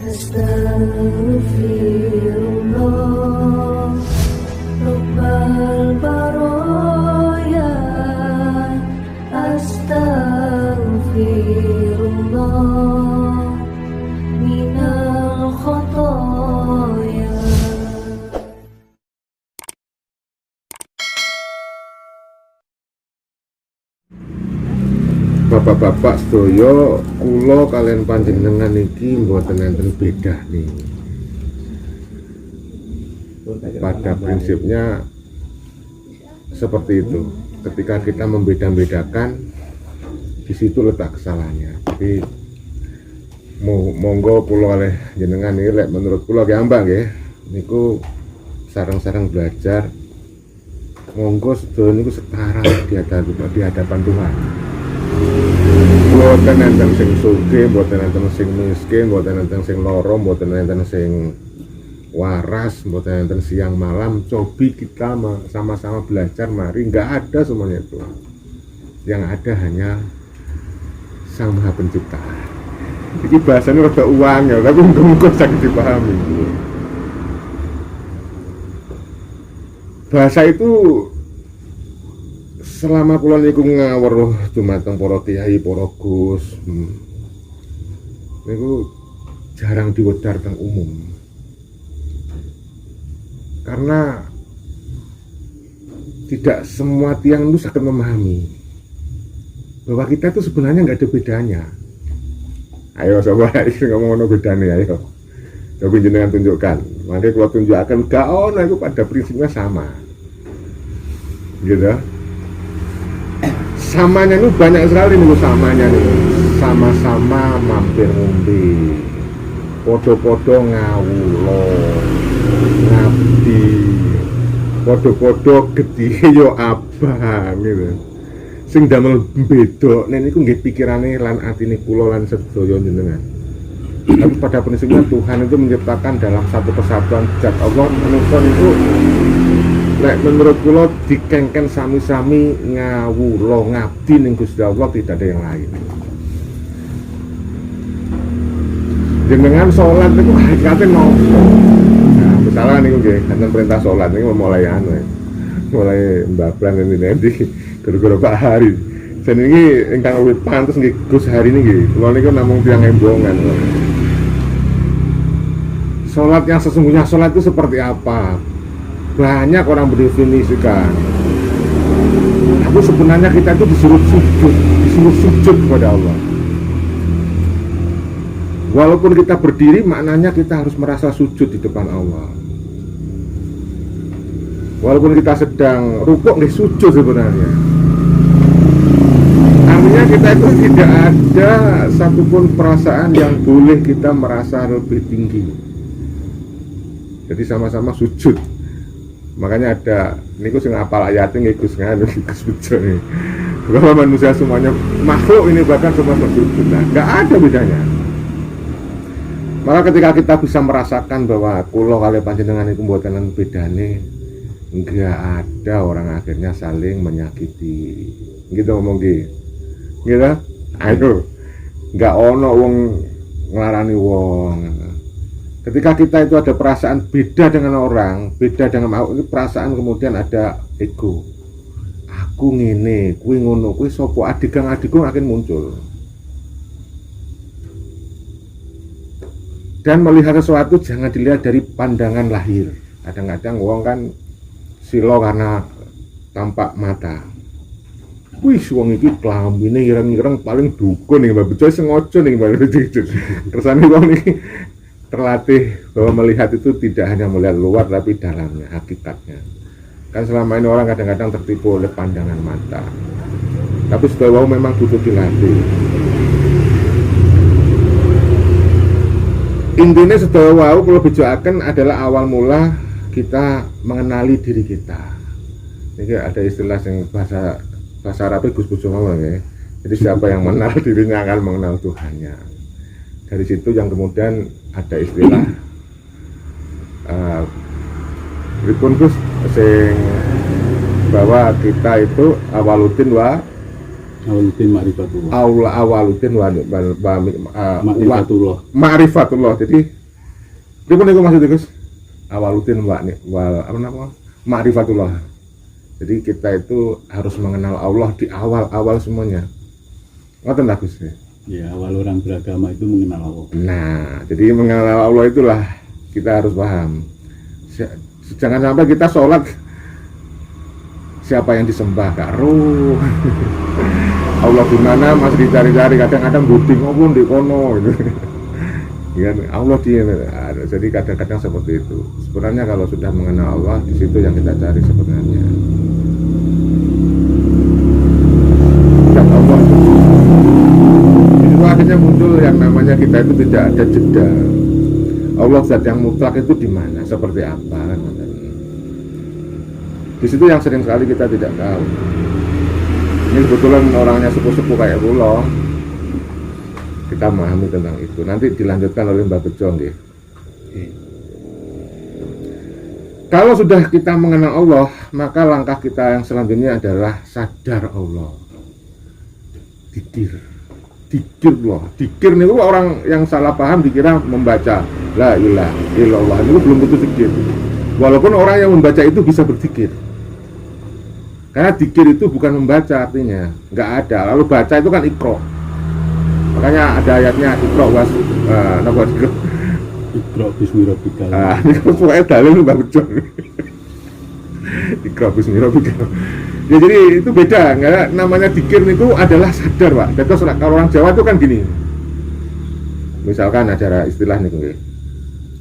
Astaghfirullah Rabbal baraya. Astaghfirullah minal khotoya. Bapak-bapak sedaya, kula kalian panjenengan iki mboten enten beda nih. Pada prinsipnya seperti itu. Ketika kita membeda-bedakan, di situ letak kesalahannya. Jadi monggo kula oleh jenengan ini lek menurut kula gampang nggih. Niku sareng-sareng belajar. Monggo sedaya niku setara di hadapan Tuhan. Mboten enten sing sugih, mboten enten sing miskin, mboten enten sing lara, mboten enten sing waras, mboten enten siang malam. Cobi kita sama-sama belajar, mari. Nggak ada semuanya itu. Yang ada hanya Sang Maha Pencipta. Ini bahasanya rada uang ya, tapi muga-muga saged dipahami. Bahasa itu selama kula niku ngawruh dumateng para kiai, para gus, niku jarang diwedhar teng umum. Karena tidak semua tiang itu akan memahami bahwa kita itu sebenarnya nggak ada bedanya. Ayo coba ngomong bedanya, ayo. Coba jenengan tunjukkan. Makanya kalau tunjukkan gak ono itu pada prinsipnya sama. Gitu. Samanya itu banyak sekali nih, samanya nih. Sama-sama mampir ngombe, podo-podo ngawulo, ngabdi, podo-podo gede yo abang gitu. Sing damel beda nek niku nggih pikirane lan atine kula lan sedaya jenengan. Tapi pada prinsipnya Tuhan itu menciptakan dalam satu kesatuan zat Allah. Manusia itu nek menurut kula dikengken sami-sami ngawula ngabdi ning Gusti Allah, tidak ada yang lain. Jenengan salat niku hakikate nopo? Nah, misalnya niku nggih enten perintah salat niku mulai mulai mbablan nanti gara-gara Pak Hari. Dan ini ingkang awit pantes nggih Gus Hari niki. Kula niku namung tiyang embongan. Salat yang sesungguhnya, salat itu seperti apa? Banyak orang berdefinisikan. Tapi sebenarnya kita itu disuruh sujud kepada Allah. Walaupun kita berdiri, maknanya kita harus merasa sujud di depan Allah. Walaupun kita sedang rukuk, nggih sujud sebenarnya. Artinya kita itu tidak ada satupun perasaan yang boleh kita merasa lebih tinggi. Jadi sama-sama sujud. Makanya ada niku sing apal ayatnya ngikus nganu ngikus sujud nih. Bahwa manusia semuanya makhluk ini bahkan semua sujud. Nah, nggak ada bedanya. Maka ketika kita bisa merasakan bahwa kula kali panjenengan itu mboten bedane, nggak ada orang akhirnya saling menyakiti. Gitu ngomong gitu. Ayo. Nggak ono wong nglarani wong. Ketika kita itu ada perasaan beda dengan orang, beda dengan perasaan, kemudian ada ego. Aku ngene, kuwi ngono, kuwi sapa, adigang akan muncul. Dan melihat sesuatu jangan dilihat dari pandangan lahir. Kadang-kadang wong kan silo karena tampak mata. Wih, wong iki klambine ireng-ireng paling dukun ning Mbak Bejo sengaja ning Mbak Bejo. Kersane wong iki terlatih bahwa melihat itu tidak hanya melihat luar tapi dalamnya, hakikatnya. Kan selama ini orang kadang-kadang tertipu oleh pandangan mata. Tapi setelah memang butuh dilatih. Intinya setelah wau kalau bejoaken adalah awal mula kita mengenali diri kita. Ini ada istilah yang bahasa Arabnya Gus Bojo ngomong ya. Jadi siapa yang mengenal dirinya akan mengenal Tuhannya. Dari situ yang kemudian ada istilah pripun Gus sing bahwa kita itu awaludin wa Awaluddin ma'rifatullah. Awaluddin Ma'rifatullah. ma'rifatullah. Jadi itu pun itu maksudnya Gus. Awaluddin apa nama? Ma'rifatullah. Jadi kita itu harus mengenal Allah di awal semuanya. Ngoten lah Gus. Ya, awal orang beragama itu mengenal Allah. Nah, jadi mengenal Allah itulah kita harus paham. Jangan sampai kita sholat siapa yang disembah karo Allah di mana masih dicari-cari, kadang-kadang budi ngomong di kono gitu. Ya, Allah jadi kadang-kadang seperti itu. Sebenarnya kalau sudah mengenal Allah, di situ yang kita cari sebenarnya. Dan Allah itu akhirnya muncul yang namanya kita itu tidak ada jeda. Allah zat yang mutlak itu di mana, seperti apa kan? Di situ yang sering sekali kita tidak tahu. Ini kebetulan orangnya sepuh-sepuh kayak pulau, kita memahami tentang itu. Nanti dilanjutkan oleh Mbak Bejo nggih. Kalau sudah kita mengenal Allah, maka langkah kita yang selanjutnya adalah sadar Allah. Dikir loh. Dikir itu orang yang salah paham dikira membaca la ilaha illallah, itu belum tentu dikir. Walaupun orang yang membaca itu bisa berzikir. Karena dikir itu bukan membaca artinya, nggak ada. Lalu baca itu kan ikro. Makanya ada ayatnya ikro was, nama ikro. Ikro bismi rabbika. Ini kan pokoknya dalil Mbak Bejo. Ikro bismi rabbika. Ya jadi itu beda, nggak, namanya dikir itu adalah sadar Pak. Jadi kalau orang Jawa itu kan gini. Misalkan acara istilah nih,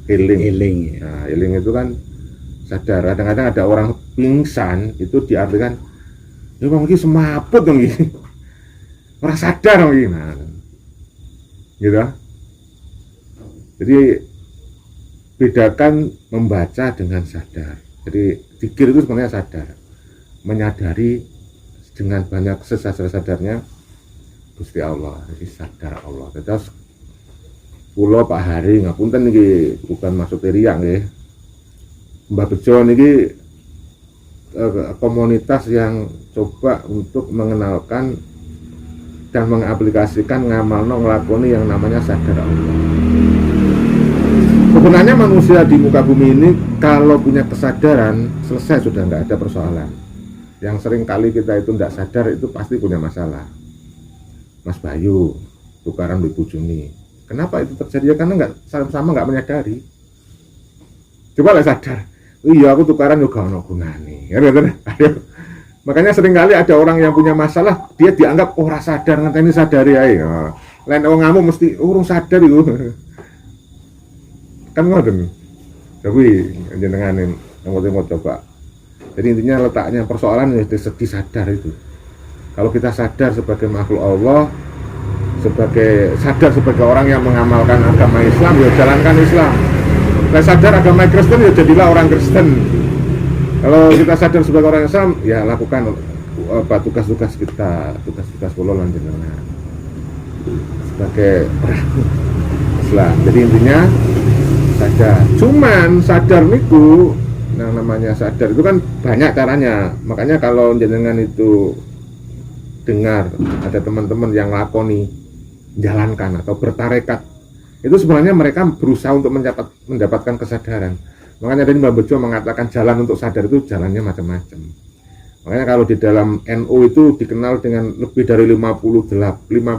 healing. Nah, healing itu kan sadar. Kadang-kadang ada orang pingsan itu diartikan ya bang ini semaput dong ini orang sadar dong ini, nah, gitu. Jadi bedakan membaca dengan sadar. Jadi zikir itu sebenarnya sadar, menyadari dengan banyak sesadar-sadarnya Gusti Allah, jadi sadar Allah. Terus pulau Pak Hari ngapunten niki bukan maksud riak nggih. Mbak Bejo niki komunitas yang coba untuk mengenalkan dan mengaplikasikan ngamalno nglakoni yang namanya sadar Allah. Sebenarnya manusia di muka bumi ini kalau punya kesadaran selesai, sudah nggak ada persoalan. Yang sering kali kita itu tidak sadar itu pasti punya masalah. Mas Bayu tukaran di Bujuni, kenapa itu terjadi? Ya karena nggak sama nggak menyadari. Coba lah sadar. Iya aku tukaran juga ono gunane. Makanya seringkali ada orang yang punya masalah, dia dianggap ora sadar, ngenteni sadari ae. Lain wong ngamuk mesti urung sadar itu. Kan ngoten. Tapi jenengan mau coba. Jadi intinya letaknya persoalan ya di sadar itu. Kalau kita sadar sebagai makhluk Allah, sadar sebagai orang yang mengamalkan agama Islam, ya jalankan Islam. Nah, sadar agama Kristen ya jadilah orang Kristen. Kalau kita sadar sebagai orang Islam, ya lakukan tugas-tugas kita, tugas-tugas kula lan jenengan sebagai orang Islam. Jadi intinya sadar. Cuman sadar niku, yang namanya sadar itu kan banyak caranya. Makanya kalau jenengan itu dengar ada teman-teman yang lakoni, jalankan atau bertarekat, itu sebenarnya mereka berusaha untuk mendapatkan kesadaran. Makanya tadi Mbak Bejo mengatakan jalan untuk sadar itu jalannya macam-macam. Makanya kalau di dalam NU itu dikenal dengan lebih dari 50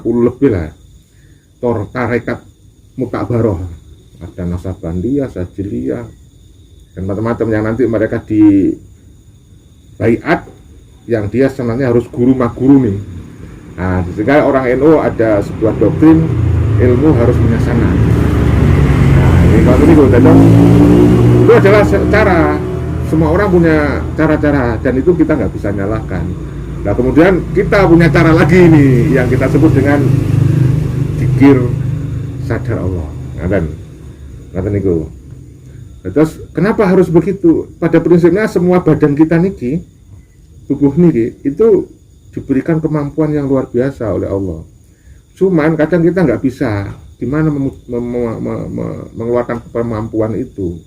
lebih lah tarekat mutabaroh. Ada Nasabandiyah, Sajiliyah, dan macam-macam yang nanti mereka di baiat yang dia sebenarnya harus guru maguru nih. Nah, sehingga orang NU ada sebuah doktrin ilmu harus menyasana. Nah, ini kalau ini itu adalah cara, semua orang punya cara-cara dan itu kita nggak bisa nyalahkan. Nah kemudian kita punya cara lagi nih yang kita sebut dengan zikir sadar Allah. Ngaten niku. Terus kenapa harus begitu? Pada prinsipnya semua badan kita niki, tubuh niki itu diberikan kemampuan yang luar biasa oleh Allah. Cuman kadang kita nggak bisa gimana mengeluarkan kemampuan itu.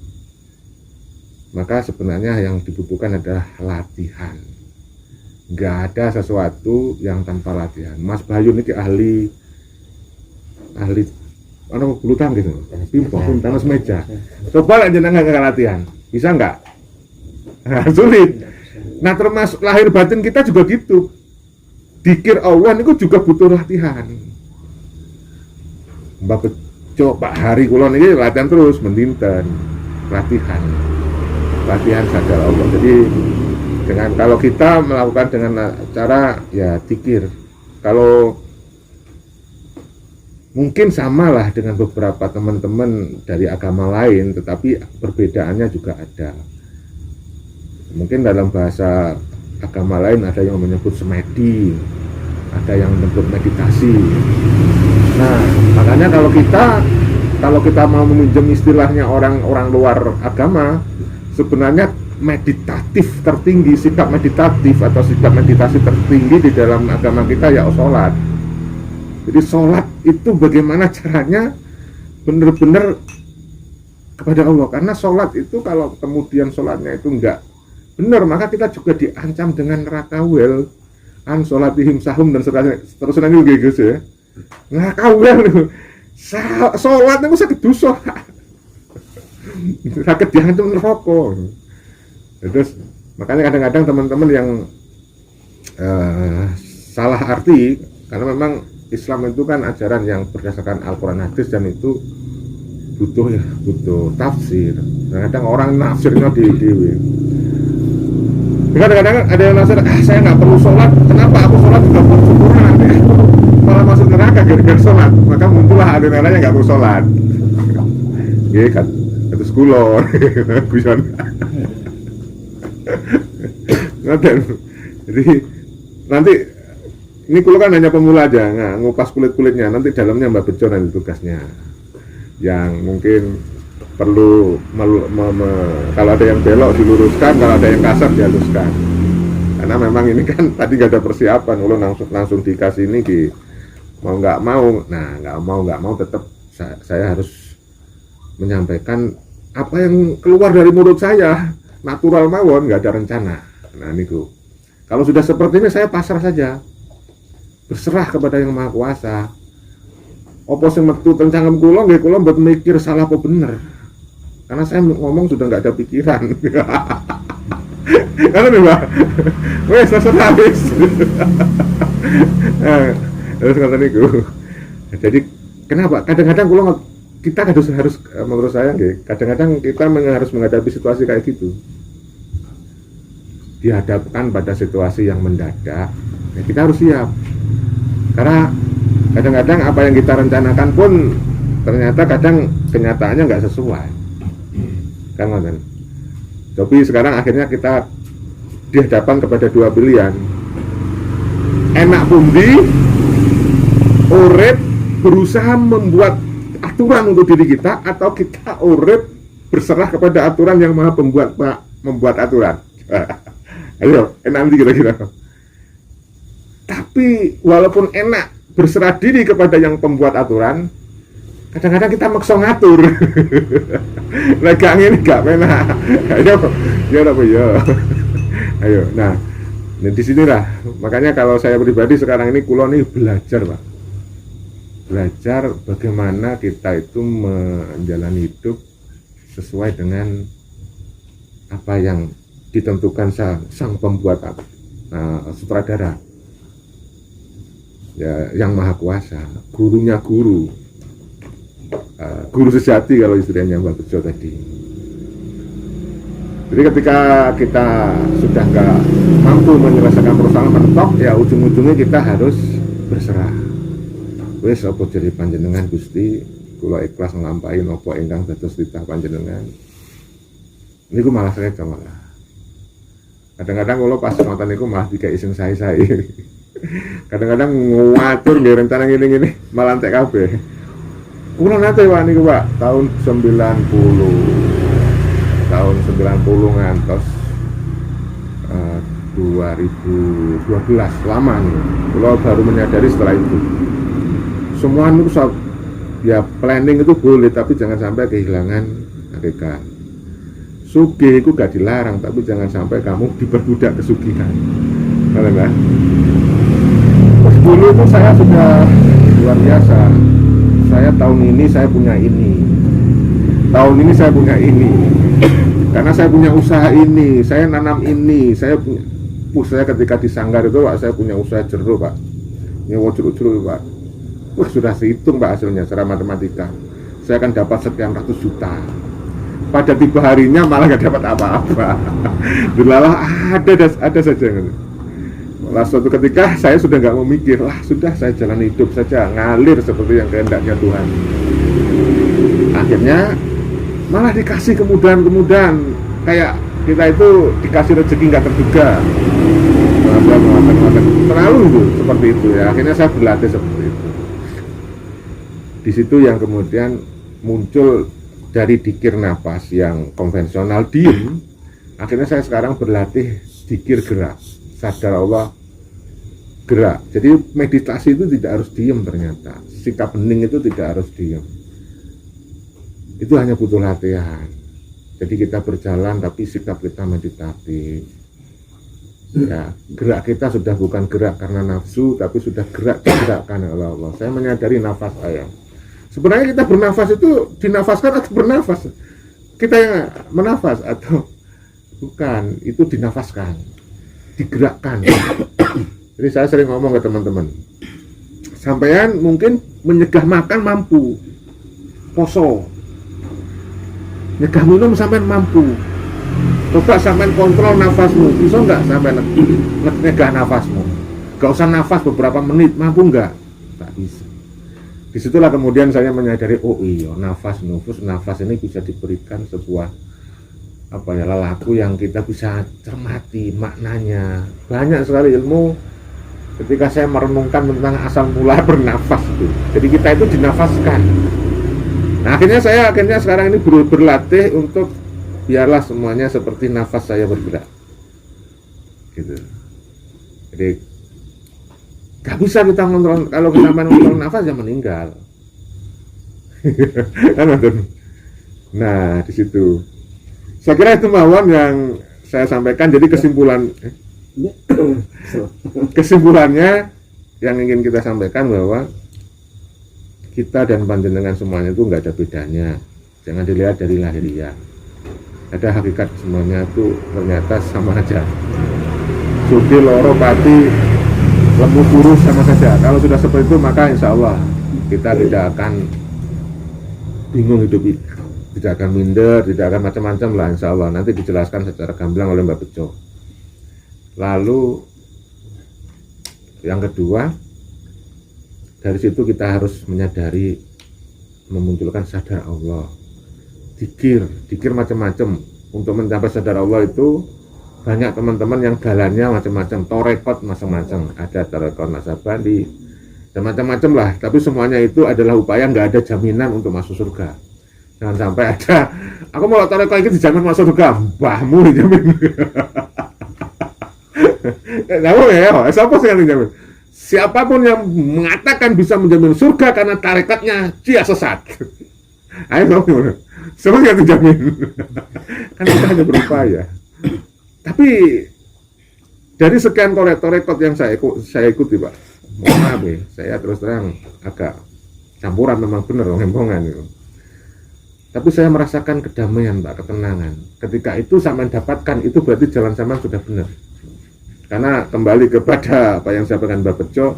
Maka sebenarnya yang dibutuhkan adalah latihan. nggak ada sesuatu yang tanpa latihan. Mas Bayu ini ahli bulu tangkis, pingpong, tenis meja. Coba lah jenengan nggak latihan, bisa nggak? Nah, sulit. Nah, termasuk lahir batin kita juga gitu. Dikir Allah itu juga butuh latihan. Mbak Bejo, Pak Hari kulon ini latihan terus, mendinten latihan sadar Allah. Jadi kalau kita melakukan dengan cara ya dikir, kalau mungkin samalah dengan beberapa teman-teman dari agama lain, tetapi perbedaannya juga ada. Mungkin dalam bahasa agama lain ada yang menyebut semedi, ada yang menyebut meditasi. Nah, makanya kalau kita mau meminjam istilahnya orang-orang luar agama, sebenarnya meditatif tertinggi, sikap meditatif atau sikap meditasi tertinggi di dalam agama kita ya sholat. Jadi sholat itu bagaimana caranya benar-benar kepada Allah. Karena sholat itu kalau kemudian sholatnya itu enggak benar, maka kita juga diancam dengan neraka wel. An sholatihim sahum dan seterusnya juga gitu ya. Neraka wel. Sholat itu sakit dosa. Sakit diancam neraka. Terus makanya kadang-kadang teman-teman yang salah arti, karena memang Islam itu kan ajaran yang berdasarkan Al-Quran hadis dan itu butuh tafsir. Kadang-kadang orang nafsirnya di kadang-kadang ada yang nafsir, saya nggak perlu sholat, kenapa aku sholat juga buat sempurna nanti malah masuk neraka gara-gara sholat. Maka muncullah aliran yang nggak mau sholat. Iya kan, itu sekulon, guyon. Jadi nanti ini kulo kan hanya pemula aja, ngupas kulit-kulitnya. Nanti dalamnya Mbak Bejo nanti tugasnya, yang mungkin perlu kalau ada yang belok diluruskan, kalau ada yang kasar dihaluskan. Karena memang ini kan tadi gak ada persiapan, ulo langsung dikasih ini mau nggak mau. Nah, nggak mau tetap saya harus menyampaikan apa yang keluar dari mulut saya, natural mawon, nggak ada rencana. Nah niku, kalau sudah seperti ini saya pasrah saja, berserah kepada yang Maha Kuasa. Apa sing metu teng cangkem kula nggih, kula mbok mikir salah apa bener. Karena saya ngomong sudah nggak ada pikiran. Karena nih Mbak, wes terserah wes. Terus kata niku. Jadi kenapa? Kadang-kadang kita harus menurut saya nggih, kadang-kadang kita harus menghadapi situasi kayak gitu. Dihadapkan pada situasi yang mendadak, ya kita harus siap. Karena kadang-kadang apa yang kita rencanakan pun ternyata kadang kenyataannya nggak sesuai. Kan ngoten. Tapi sekarang akhirnya kita dihadapkan kepada dua pilihan. Enak pundi, urip berusaha membuat aturan untuk diri kita, atau kita urip berserah kepada aturan yang Maha membuat aturan. Ayo, enak nanti kira-kira. Tapi walaupun enak berserah diri kepada yang pembuat aturan, kadang-kadang kita maksa ngatur. Legang ini gak enak. Ayo, nah di sinilah. Makanya kalau saya pribadi sekarang ini kulo nih belajar, Pak. Belajar bagaimana kita itu menjalani hidup sesuai dengan apa yang ditentukan sang pembuat sutradara, ya, yang Maha Kuasa, gurunya guru sejati kalau istilahnya Mbak Bejo tadi. Jadi ketika kita sudah nggak mampu menyelesaikan persoalan mentok, ya ujung-ujungnya kita harus berserah. Wes apa jadi panjenengan Gusti, kula ikhlas nglampahi napa ingkang dados titah panjenengan. Niku malah saya malah. Kadang-kadang kalau pas nonton niku malah dikai iseng saya. Kadang-kadang ngatur nggih rencana ngene-ngene malah entek kabeh. Kula nate Pak niku Pak tahun 90 ngantos 2012 lama nih. Kula baru menyadari setelah itu. Semua itu ya planning itu boleh, tapi jangan sampai kehilangan hakikat. Sugih itu gak dilarang, tapi jangan sampai kamu diperbudak kesugihan. Kalau enggak, terus dulu itu saya sudah luar biasa. Saya tahun ini saya punya ini, tahun ini saya punya ini, karena saya punya usaha ini, saya nanam ini, saya punya. Saya ketika di Sanggar itu Pak, saya punya usaha jeruk Pak, nyewa jeruk-jeruk Pak. Sudah dihitung Pak hasilnya secara matematika. Saya akan dapat sekian ratus juta. Pada tiba harinya malah nggak dapat apa-apa. Delalah ada saja. Lah suatu ketika saya sudah nggak mau mikir, lah sudah saya jalan hidup saja, ngalir seperti yang kehendaknya Tuhan. Akhirnya malah dikasih kemudahan-kemudahan, kayak kita itu dikasih rezeki nggak terduga. Terlalu itu seperti itu ya. Akhirnya saya berlatih seperti itu. Di situ yang kemudian muncul dari dikir nafas yang konvensional diem. Akhirnya saya sekarang berlatih dikir gerak, sadar Allah gerak. Jadi meditasi itu tidak harus diem ternyata. Sikap hening itu tidak harus diem. Itu hanya butuh latihan. Jadi kita berjalan tapi sikap kita meditatif. Ya, gerak kita sudah bukan gerak karena nafsu, tapi sudah gerak digerakkan oleh Allah. Saya menyadari nafas saya. Sebenarnya kita bernafas itu dinafaskan atau bernafas? Kita yang menafas atau bukan? Itu dinafaskan, digerakkan. Jadi saya sering ngomong ke teman-teman, sampean mungkin menyegah makan mampu, poso, nyegah minum sampean mampu. Coba sampean kontrol nafasmu, bisa nggak sampean nyegah nafasmu? Gak usah nafas beberapa menit, mampu nggak? Tak bisa. Disitulah kemudian saya menyadari, oh iya, nafas ini bisa diberikan sebuah lelaku yang kita bisa cermati maknanya. Banyak sekali ilmu ketika saya merenungkan tentang asal mula bernafas itu. Jadi kita itu dinafaskan. Nah akhirnya saya sekarang ini berlatih untuk biarlah semuanya seperti nafas saya bergerak, gitu. Jadi gak bisa kita ngontrol, kalau kita main ngontrol nafas ya meninggal. Nah di situ, saya kira itu mawon yang saya sampaikan. Jadi kesimpulannya yang ingin kita sampaikan bahwa kita dan panjenengan semuanya itu nggak ada bedanya. Jangan dilihat dari lahiriah. Ada hakikat semuanya itu ternyata sama aja. Sugih loro pati lemu kurus sama saja. Kalau sudah seperti itu maka insya Allah kita tidak akan bingung hidup itu, tidak akan minder, tidak akan macam-macam lah insya Allah. Nanti dijelaskan secara gamblang oleh Mbak Bejo. Lalu yang kedua, dari situ kita harus menyadari, memunculkan sadar Allah. Dikir macam-macam. Untuk mencapai sadar Allah itu banyak teman-teman yang jalannya macam-macam, torekot macam-macam, ada torekot nasabandi dan macam-macam lah. Tapi semuanya itu adalah upaya, nggak ada jaminan untuk masuk surga. Jangan sampai ada, aku mau torekot ini dijamin masuk surga, mbahmu dijamin. Tahu ya, siapa sih yang dijamin? Siapapun yang mengatakan bisa menjamin surga karena tarekatnya dia sesat. Ayo semua yang dijamin. Kan kita hanya berupaya. Tapi dari sekian torekot yang saya ikuti Pak, mohon maaf ya, saya terus terang agak campuran, memang benar ngembongan itu. Tapi saya merasakan kedamaian Pak, ketenangan. Ketika itu sampean dapatkan, itu berarti jalan sampean sudah benar. Karena kembali kepada apa yang saya sampaikan Mbak Bejo,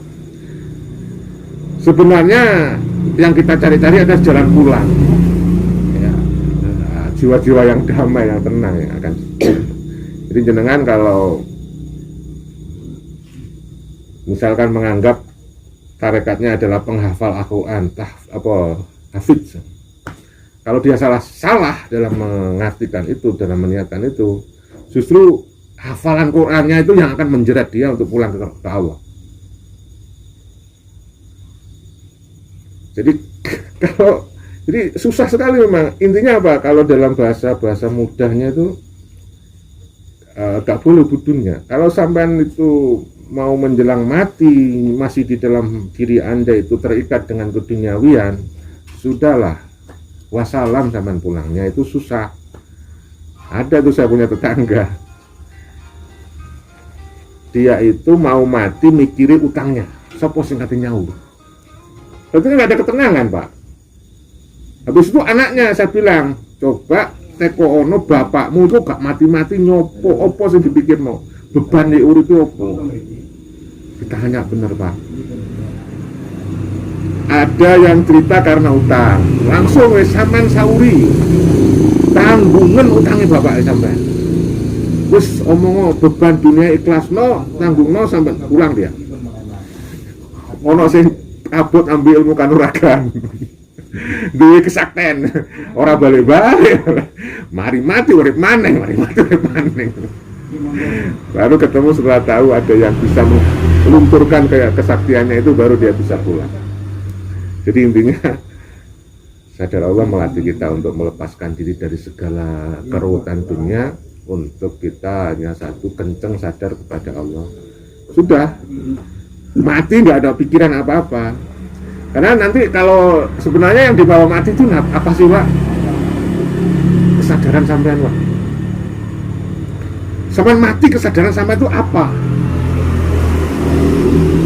sebenarnya yang kita cari-cari adalah jalan pulang. Ya, jiwa-jiwa yang damai, yang tenang yang akan. Jadi jenengan kalau misalkan menganggap tarekatnya adalah penghafal Al-Quran, hafidz. Kalau dia salah dalam mengartikan itu, dalam meniatkan itu, justru hafalan Qurannya itu yang akan menjerat dia untuk pulang ke Allah. Jadi susah sekali memang. Intinya apa? Kalau dalam bahasa mudahnya itu gak boleh budunnya. Kalau sampean itu mau menjelang mati masih di dalam diri Anda itu terikat dengan keduniawian, sudahlah, wassalam sampean pulangnya. Itu susah. Ada tuh saya punya tetangga, dia itu mau mati mikirin utangnya. Sopo sing kate nyaur. Berarti nggak ada ketenangan, Pak. Habis itu anaknya saya bilang, coba teko ono bapakmu itu gak mati-mati nyopo opo sing dipikirno. Beban di uripe opo. Ditanya bener, Pak. Ada yang cerita karena utang, langsung wis sampean sauri tanggungan utangnya bapak sampean. Wis omong beban dunia ikhlasno, tanggungno sampean pulang dia. Ono sing abot ambil ilmu kanuragan. Duwe kesakten, ora balik-balik. Mari mati urip maneh, mari mati urip maneh. Baru ketemu setelah tahu ada yang bisa melunturkan kayak kesaktiannya itu, baru dia bisa pulang. Jadi intinya sadar Allah melatih kita untuk melepaskan diri dari segala keruwetan dunia, untuk kita hanya satu, kenceng sadar kepada Allah. Sudah mati nggak ada pikiran apa-apa. Karena nanti kalau sebenarnya yang dibawa mati itu apa sih, Pak? Kesadaran sampean, Pak. Sampean mati, kesadaran sampean itu apa?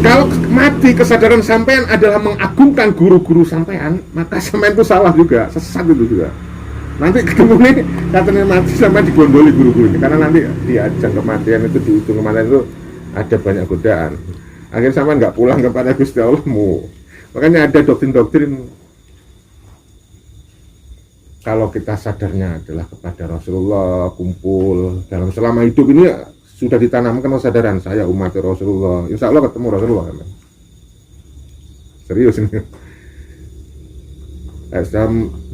Kalau mati kesadaran sampean adalah mengagungkan guru-guru sampean, maka sampean itu salah juga, sesat itu juga. Nanti ketemu nih katanya mati sampean digondoli guru-gurunya, karena nanti di ajang kematian itu, di ujung kematian itu ada banyak godaan. Akhirnya sampean nggak pulang kepada Gusti Allahmu. Makanya ada doktrin-doktrin kalau kita sadarnya adalah kepada Rasulullah, kumpul dalam selama hidup ini sudah ditanamkan kesadaran saya umat Rasulullah. Insya Allah ketemu Rasulullah kan? Serius ini.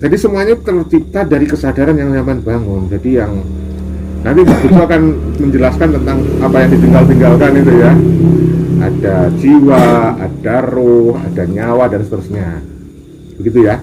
Jadi semuanya tercipta dari kesadaran yang nyaman bangun. Jadi yang nanti itu akan menjelaskan tentang apa yang ditinggal-tinggalkan itu ya. Ada jiwa, ada ruh, ada nyawa dan seterusnya. Begitu ya.